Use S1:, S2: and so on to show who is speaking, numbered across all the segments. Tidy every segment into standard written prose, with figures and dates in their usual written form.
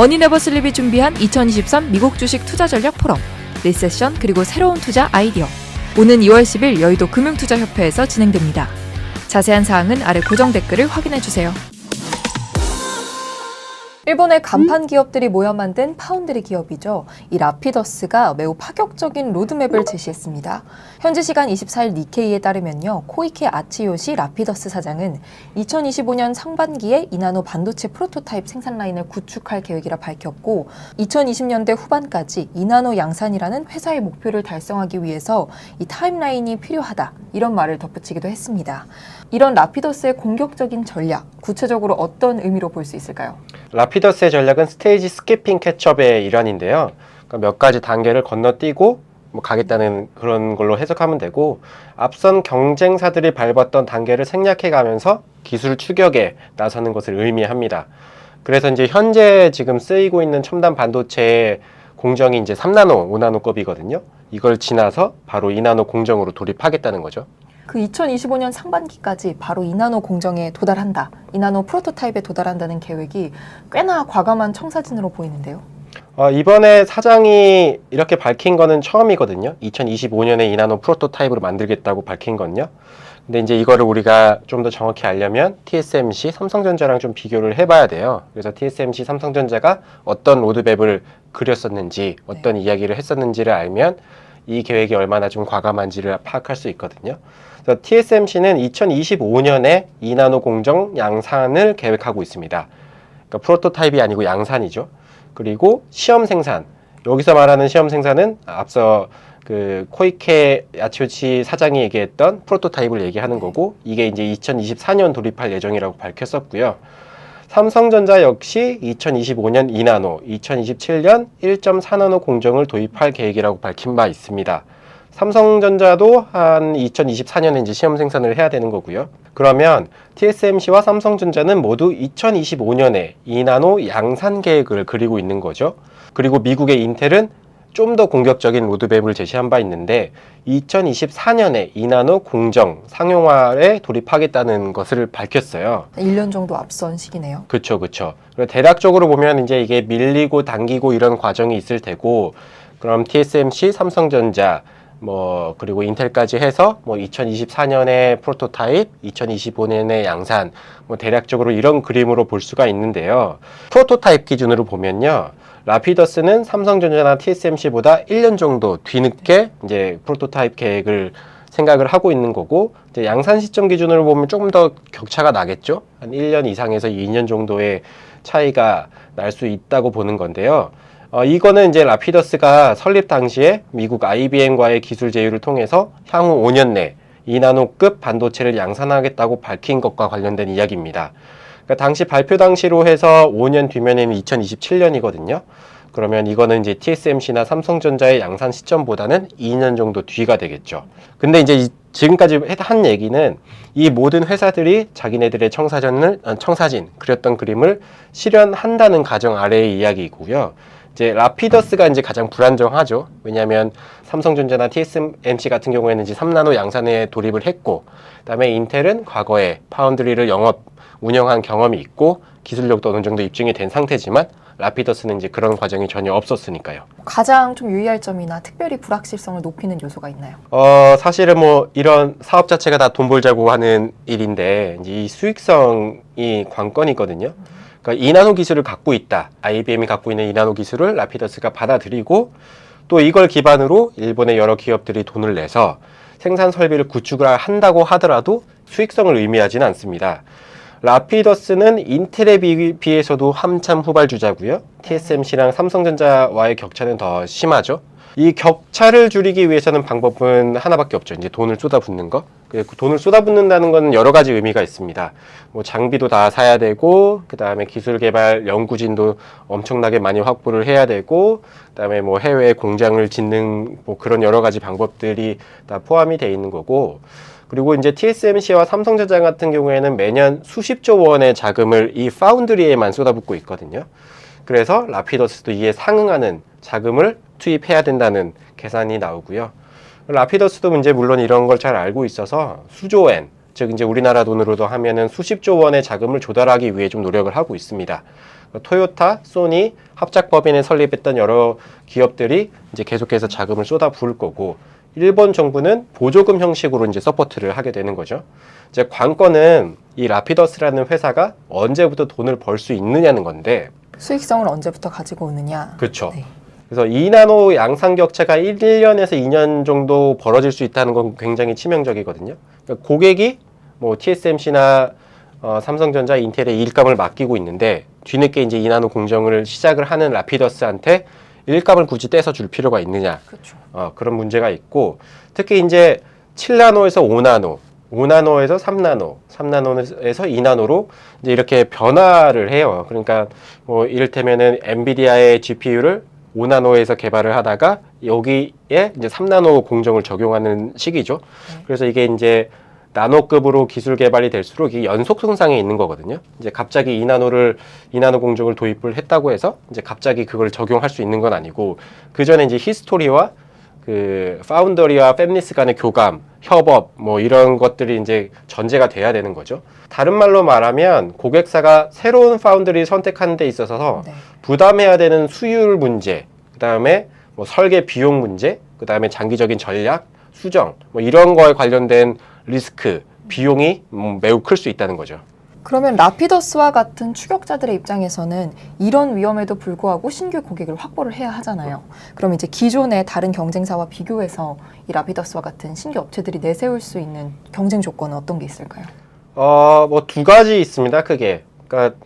S1: 머니네버슬립이 준비한 2023 미국 주식 투자 전략 포럼, 리세션 그리고 새로운 투자 아이디어. 오는 2월 10일 여의도 금융투자협회에서 진행됩니다. 자세한 사항은 아래 고정 댓글을 확인해주세요. 일본의 간판 기업들이 모여 만든 파운드리 기업이죠. 이 라피더스가 매우 파격적인 로드맵을 제시했습니다. 현지 시간 24일 니케이에 따르면요, 코이케 아치요시 라피더스 사장은 2025년 상반기에 이나노 반도체 프로토타입 생산 라인을 구축할 계획이라 밝혔고, 2020년대 후반까지 이나노 양산이라는 회사의 목표를 달성하기 위해서 이 타임라인이 필요하다, 이런 말을 덧붙이기도 했습니다. 이런 라피더스의 공격적인 전략, 구체적으로 어떤 의미로 볼 수 있을까요?
S2: 라피더스의 전략은 스테이지 스키핑 캐첩의 일환인데요. 그러니까 몇 가지 단계를 건너뛰고 가겠다는 그런 걸로 해석하면 되고, 앞선 경쟁사들이 밟았던 단계를 생략해 가면서 기술 추격에 나서는 것을 의미합니다. 그래서 이제 현재 지금 쓰이고 있는 첨단 반도체의 공정이 이제 3나노, 5나노급이거든요. 이걸 지나서 바로 2나노 공정으로 돌입하겠다는 거죠.
S1: 그 2025년 상반기까지 바로 이나노 공정에 도달한다, 이나노 프로토타입에 도달한다는 계획이 꽤나 과감한 청사진으로 보이는데요.
S2: 이번에 사장이 이렇게 밝힌 거는 처음이거든요. 2025년에 이나노 프로토타입으로 만들겠다고 밝힌 건요. 근데 이제 이거를 우리가 좀 더 정확히 알려면 TSMC, 삼성전자랑 좀 비교를 해봐야 돼요. 그래서 TSMC, 삼성전자가 어떤 로드맵을 그렸었는지, 어떤 이야기를 했었는지를 알면 이 계획이 얼마나 좀 과감한지를 파악할 수 있거든요. 그래서 TSMC는 2025년에 2나노 공정 양산을 계획하고 있습니다. 그러니까 프로토타입이 아니고 양산이죠. 그리고 시험 생산, 여기서 말하는 시험 생산은 앞서 그 코이케 야치요시 사장이 얘기했던 프로토타입을 얘기하는 거고, 이게 이제 2024년 돌입할 예정이라고 밝혔었고요. 삼성전자 역시 2025년 2나노, 2027년 1.4나노 공정을 도입할 계획이라고 밝힌 바 있습니다. 삼성전자도 한 2024년에 이제 시험 생산을 해야 되는 거고요. 그러면 TSMC와 삼성전자는 모두 2025년에 2나노 양산 계획을 그리고 있는 거죠. 그리고 미국의 인텔은 좀 더 공격적인 로드맵을 제시한 바 있는데, 2024년에 2나노 공정 상용화에 돌입하겠다는 것을 밝혔어요.
S1: 1년 정도 앞선 시기네요.
S2: 그렇죠. 대략적으로 보면 이제 이게 밀리고 당기고 이런 과정이 있을 테고, 그럼 TSMC, 삼성전자, 그리고 인텔까지 해서 2024년에 프로토타입, 2025년에 양산, 대략적으로 이런 그림으로 볼 수가 있는데요. 프로토타입 기준으로 보면요, 라피더스는 삼성전자나 TSMC보다 1년 정도 뒤늦게 이제 프로토타입 계획을 생각을 하고 있는 거고, 이제 양산 시점 기준으로 보면 조금 더 격차가 나겠죠. 한 1년 이상에서 2년 정도의 차이가 날 수 있다고 보는 건데요. 이거는 이제 라피더스가 설립 당시에 미국 IBM과의 기술 제휴를 통해서 향후 5년 내 2나노급 반도체를 양산하겠다고 밝힌 것과 관련된 이야기입니다. 그러니까 당시 발표 당시로 해서 5년 뒤면에는 2027년이거든요. 그러면 이거는 이제 TSMC나 삼성전자의 양산 시점보다는 2년 정도 뒤가 되겠죠. 근데 이제 지금까지 한 얘기는 이 모든 회사들이 자기네들의 청사진, 그렸던 그림을 실현한다는 가정 아래의 이야기이고요. 이제 라피더스가 이제 가장 불안정하죠. 왜냐하면 삼성전자나 TSMC 같은 경우에는 이제 3나노 양산에 돌입을 했고, 그다음에 인텔은 과거에 파운드리를 운영한 경험이 있고 기술력도 어느 정도 입증이 된 상태지만, 라피더스는 이제 그런 과정이 전혀 없었으니까요.
S1: 가장 좀 유의할 점이나 특별히 불확실성을 높이는 요소가 있나요?
S2: 사실은 이런 사업 자체가 다 돈 벌자고 하는 일인데, 이제 이 수익성이 관건이거든요. 그러니까 2나노 기술을 갖고 있다, IBM이 갖고 있는 2나노 기술을 라피더스가 받아들이고, 또 이걸 기반으로 일본의 여러 기업들이 돈을 내서 생산 설비를 구축을 한다고 하더라도 수익성을 의미하지는 않습니다. 라피더스는 인텔에 비해서도 한참 후발주자고요. TSMC랑 삼성전자와의 격차는 더 심하죠. 이 격차를 줄이기 위해서는 방법은 하나밖에 없죠. 이제 돈을 쏟아붓는 거. 그 돈을 쏟아붓는다는 건 여러 가지 의미가 있습니다. 장비도 다 사야 되고, 그 다음에 기술 개발 연구진도 엄청나게 많이 확보를 해야 되고, 그 다음에 해외에 공장을 짓는 그런 여러 가지 방법들이 다 포함이 돼 있는 거고, 그리고 이제 TSMC와 삼성전자 같은 경우에는 매년 수십조 원의 자금을 이 파운드리에만 쏟아붓고 있거든요. 그래서 라피더스도 이에 상응하는 자금을 투입해야 된다는 계산이 나오고요. 라피더스도 이제 물론 이런 걸 잘 알고 있어서 수조엔, 즉 이제 우리나라 돈으로도 하면은 수십조 원의 자금을 조달하기 위해 좀 노력을 하고 있습니다. 토요타, 소니, 합작법인에 설립했던 여러 기업들이 이제 계속해서 자금을 쏟아 부을 거고, 일본 정부는 보조금 형식으로 이제 서포트를 하게 되는 거죠. 이제 관건은 이 라피더스라는 회사가 언제부터 돈을 벌 수 있느냐는 건데,
S1: 수익성을 언제부터 가지고 오느냐.
S2: 그렇죠.
S1: 네.
S2: 그래서 2나노 양산 격차가 1년에서 2년 정도 벌어질 수 있다는 건 굉장히 치명적이거든요. 그러니까 고객이 뭐 TSMC나 삼성전자, 인텔에 일감을 맡기고 있는데 뒤늦게 이제 2나노 공정을 시작을 하는 라피더스한테 일감을 굳이 떼서 줄 필요가 있느냐.
S1: 그렇죠.
S2: 그런 문제가 있고, 특히 이제 7나노에서 5나노, 5나노에서 3나노, 3나노에서 2나노로 이제 이렇게 변화를 해요. 그러니까 뭐 이를테면은 엔비디아의 GPU를 5나노에서 개발을 하다가 여기에 이제 3나노 공정을 적용하는 시기죠. 그래서 이게 이제 나노급으로 기술 개발이 될수록 이게 연속 손상에 있는 거거든요. 이제 갑자기 2나노 공정을 도입을 했다고 해서 이제 갑자기 그걸 적용할 수 있는 건 아니고, 그 전에 이제 히스토리와 그 파운더리와 팹리스 간의 교감, 협업 뭐 이런 것들이 이제 전제가 돼야 되는 거죠. 다른 말로 말하면 고객사가 새로운 파운드리 선택하는 데 있어서
S1: 네.
S2: 부담해야 되는 수율 문제, 그다음에 뭐 설계 비용 문제, 그다음에 장기적인 전략, 수정 뭐 이런 거에 관련된 리스크, 비용이 매우 클 수 있다는 거죠.
S1: 그러면 라피더스와 같은 추격자들의 입장에서는 이런 위험에도 불구하고 신규 고객을 확보를 해야 하잖아요. 그럼 이제 기존의 다른 경쟁사와 비교해서 이 라피더스와 같은 신규 업체들이 내세울 수 있는 경쟁 조건은 어떤 게 있을까요?
S2: 뭐 두 가지 있습니다. 크게. 그러니까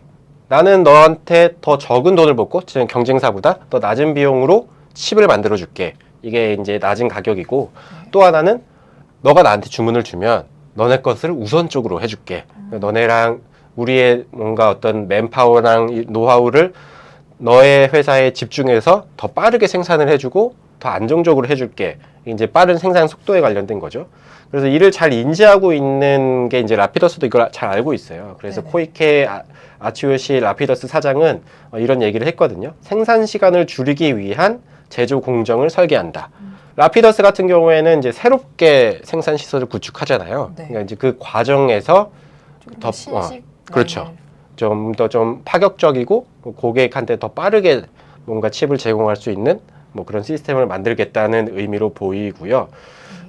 S2: 나는 너한테 더 적은 돈을 붓고 지금 경쟁사보다 더 낮은 비용으로 칩을 만들어 줄게. 이게 이제 낮은 가격이고, 또 하나는 너가 나한테 주문을 주면 너네 것을 우선적으로 해줄게. 너네랑 우리의 뭔가 어떤 맨파워랑 노하우를 너의 회사에 집중해서 더 빠르게 생산을 해주고 더 안정적으로 해줄게. 이제 빠른 생산 속도에 관련된 거죠. 그래서 이를 잘 인지하고 있는 게 이제 라피더스도 이걸 잘 알고 있어요. 그래서
S1: 네네.
S2: 코이케 아치요시 라피더스 사장은 이런 얘기를 했거든요. 생산 시간을 줄이기 위한 제조 공정을 설계한다. 라피더스 같은 경우에는 이제 새롭게 생산 시설을 구축하잖아요.
S1: 네.
S2: 그러니까 이제 그 과정에서 더
S1: 신식
S2: 그렇죠. 좀 더 좀 파격적이고 고객한테 더 빠르게 뭔가 칩을 제공할 수 있는 뭐 그런 시스템을 만들겠다는 의미로 보이고요.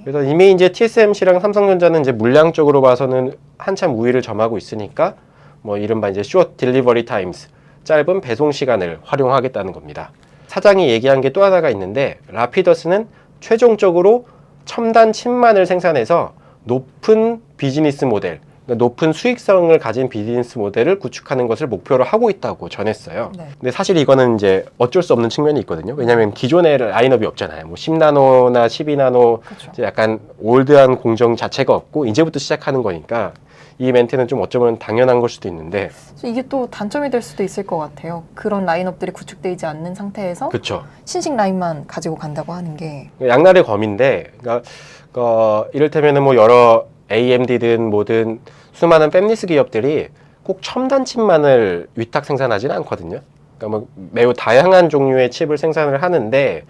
S2: 그래서 이미 이제 TSMC랑 삼성전자는 이제 물량적으로 봐서는 한참 우위를 점하고 있으니까 뭐 이른바 이제 short delivery times, 짧은 배송 시간을 활용하겠다는 겁니다. 사장이 얘기한 게 또 하나가 있는데, 라피더스는 최종적으로 첨단 칩만을 생산해서 높은 비즈니스 모델, 그러니까 높은 수익성을 가진 비즈니스 모델을 구축하는 것을 목표로 하고 있다고 전했어요.
S1: 네.
S2: 근데 사실 이거는 이제 어쩔 수 없는 측면이 있거든요. 왜냐하면 기존의 라인업이 없잖아요. 뭐 10나노나 12나노
S1: 그렇죠.
S2: 이제 약간 올드한 공정 자체가 없고 이제부터 시작하는 거니까 이 멘트는 좀 어쩌면 당연한 걸 수도 있는데,
S1: 이게 또 단점이 될 수도 있을 것 같아요. 그런 라인업들이 구축되지 않는 상태에서
S2: 그렇죠.
S1: 신식 라인만 가지고 간다고 하는 게
S2: 양날의 검인데, 그러니까 이를테면은 뭐 여러 AMD든 뭐든 수많은 팹리스 기업들이 꼭 첨단 칩만을 위탁 생산하지는 않거든요. 그러니까 뭐 매우 다양한 종류의 칩을 생산을 하는데,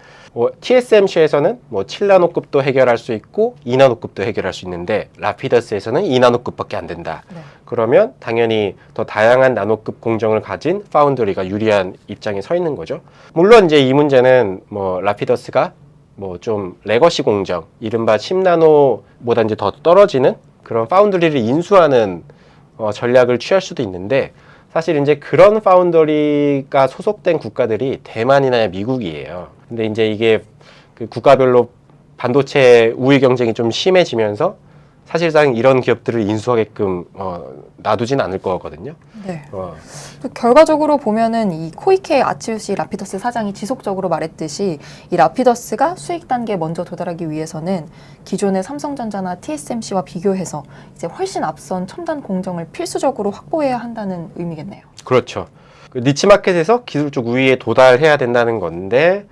S2: TSMC에서는 뭐 7나노급도 해결할 수 있고 2나노급도 해결할 수 있는데, 라피더스에서는 2나노급밖에 안 된다.
S1: 네.
S2: 그러면 당연히 더 다양한 나노급 공정을 가진 파운드리가 유리한 입장에 서 있는 거죠. 물론 이제 이 문제는 뭐 라피더스가 뭐 좀 레거시 공정, 이른바 10나노보다 이제 더 떨어지는 그런 파운드리를 인수하는 전략을 취할 수도 있는데, 사실 이제 그런 파운더리가 소속된 국가들이 대만이나 미국이에요. 근데 이제 이게 그 국가별로 반도체 우위 경쟁이 좀 심해지면서 사실상 이런 기업들을 인수하게끔 놔두진 않을 거거든요.
S1: 네. 결과적으로 보면은 이 코이케 아치요시 라피더스 사장이 지속적으로 말했듯이 이 라피더스가 수익 단계에 먼저 도달하기 위해서는 기존의 삼성전자나 TSMC와 비교해서 이제 훨씬 앞선 첨단 공정을 필수적으로 확보해야 한다는 의미겠네요.
S2: 그렇죠. 그 니치 마켓에서 기술적 우위에 도달해야 된다는 건데,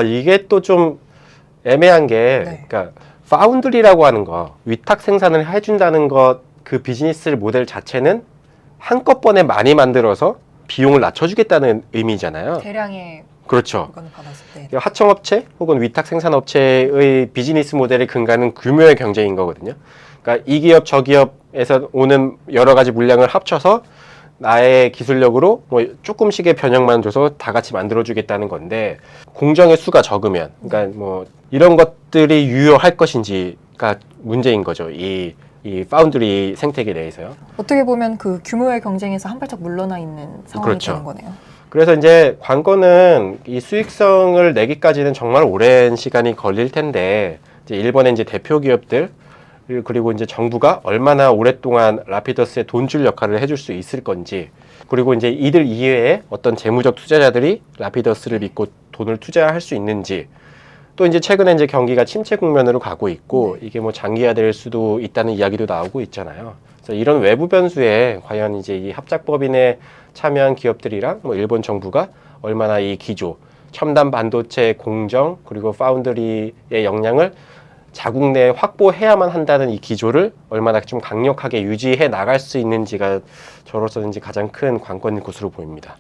S2: 이게 또 좀 애매한 게,
S1: 네.
S2: 그러니까 파운드리라고 하는 거, 위탁 생산을 해준다는 것, 그 비즈니스 모델 자체는 한꺼번에 많이 만들어서 비용을 낮춰주겠다는 의미잖아요.
S1: 대량의
S2: 그렇죠.
S1: 물건을 받았을 때.
S2: 하청업체 혹은 위탁 생산업체의 비즈니스 모델의 근간은 규모의 경쟁인 거거든요. 그러니까 이 기업 저 기업에서 오는 여러 가지 물량을 합쳐서 나의 기술력으로 뭐 조금씩의 변형만 줘서 다 같이 만들어주겠다는 건데 공정의 수가 적으면, 그러니까 뭐 이런 것들이 유효할 것인지가 문제인 거죠. 이 파운드리 생태계 내에서요.
S1: 어떻게 보면 그 규모의 경쟁에서 한 발짝 물러나 있는 상황이
S2: 그렇죠.
S1: 되는 거네요.
S2: 그래서 이제 관건은 이 수익성을 내기까지는 정말 오랜 시간이 걸릴 텐데, 이제 일본의 이제 대표 기업들 그리고 이제 정부가 얼마나 오랫동안 라피더스에 돈 줄 역할을 해줄 수 있을 건지, 그리고 이제 이들 이외에 어떤 재무적 투자자들이 라피더스를 믿고 돈을 투자할 수 있는지, 또 이제 최근에 이제 경기가 침체 국면으로 가고 있고 이게 뭐 장기화될 수도 있다는 이야기도 나오고 있잖아요. 그래서 이런 외부 변수에 과연 이제 이 합작법인에 참여한 기업들이랑 뭐 일본 정부가 얼마나 이 기조, 첨단 반도체 공정 그리고 파운드리의 역량을 자국 내에 확보해야만 한다는 이 기조를 얼마나 좀 강력하게 유지해 나갈 수 있는지가 저로서는 이제 가장 큰 관건일 것으로 보입니다.